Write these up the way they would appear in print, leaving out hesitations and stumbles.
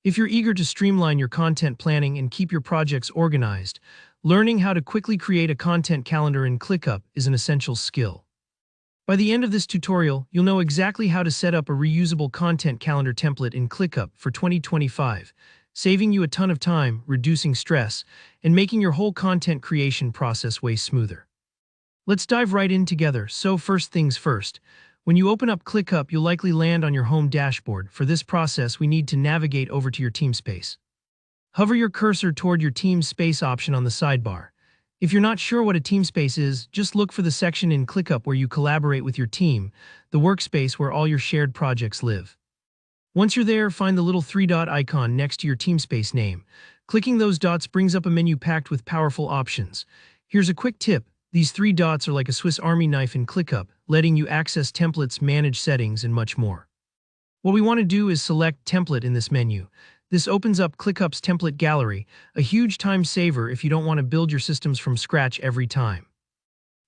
If you're eager to streamline your content planning and keep your projects organized, learning how to quickly create a content calendar in ClickUp is an essential skill. By the end of this tutorial, you'll know exactly how to set up a reusable content calendar template in ClickUp for 2025, saving you a ton of time, reducing stress, and making your whole content creation process way smoother. Let's dive right in together. So first things first, when you open up ClickUp, you'll likely land on your home dashboard. For this process, we need to navigate over to your team space. Hover your cursor toward your team space option on the sidebar. If you're not sure what a team space is, just look for the section in ClickUp where you collaborate with your team, the workspace where all your shared projects live. Once you're there, find the little three-dot icon next to your team space name. Clicking those dots brings up a menu packed with powerful options. Here's a quick tip. These three dots are like a Swiss Army knife in ClickUp, letting you access templates, manage settings, and much more. What we want to do is select Template in this menu. This opens up ClickUp's template gallery, a huge time saver if you don't want to build your systems from scratch every time.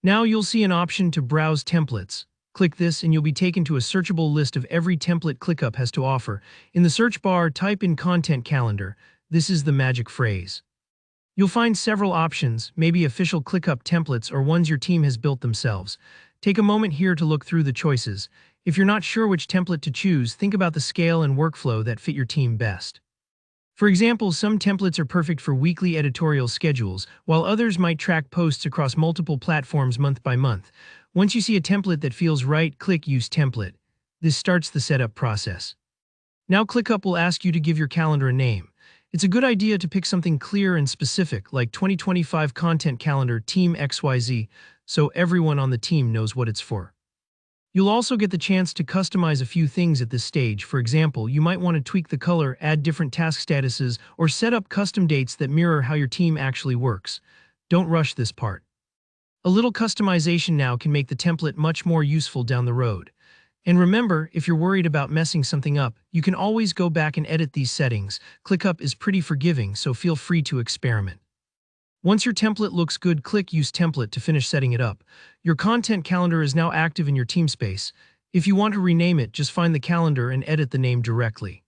Now you'll see an option to browse templates. Click this and you'll be taken to a searchable list of every template ClickUp has to offer. In the search bar, type in Content Calendar. This is the magic phrase. You'll find several options, maybe official ClickUp templates or ones your team has built themselves. Take a moment here to look through the choices. If you're not sure which template to choose, think about the scale and workflow that fit your team best. For example, some templates are perfect for weekly editorial schedules, while others might track posts across multiple platforms month by month. Once you see a template that feels right, click Use Template. This starts the setup process. Now ClickUp will ask you to give your calendar a name. It's a good idea to pick something clear and specific, like 2025 Content Calendar Team XYZ, so everyone on the team knows what it's for. You'll also get the chance to customize a few things at this stage. For example, you might want to tweak the color, add different task statuses, or set up custom dates that mirror how your team actually works. Don't rush this part. A little customization now can make the template much more useful down the road. And remember, if you're worried about messing something up, you can always go back and edit these settings. ClickUp is pretty forgiving, so feel free to experiment. Once your template looks good, click Use Template to finish setting it up. Your content calendar is now active in your team space. If you want to rename it, just find the calendar and edit the name directly.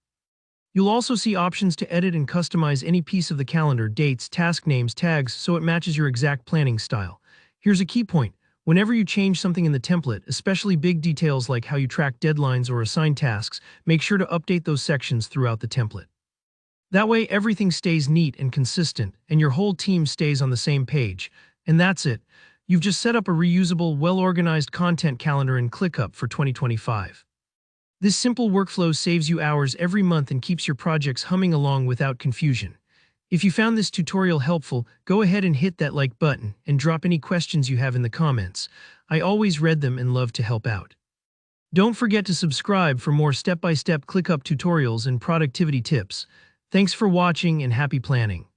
You'll also see options to edit and customize any piece of the calendar, dates, task names, tags, so it matches your exact planning style. Here's a key point. Whenever you change something in the template, especially big details like how you track deadlines or assign tasks, make sure to update those sections throughout the template. That way, everything stays neat and consistent, and your whole team stays on the same page. And that's it. You've just set up a reusable, well-organized content calendar in ClickUp for 2025. This simple workflow saves you hours every month and keeps your projects humming along without confusion. If you found this tutorial helpful, go ahead and hit that like button and drop any questions you have in the comments. I always read them and love to help out. Don't forget to subscribe for more step-by-step ClickUp tutorials and productivity tips. Thanks for watching and happy planning.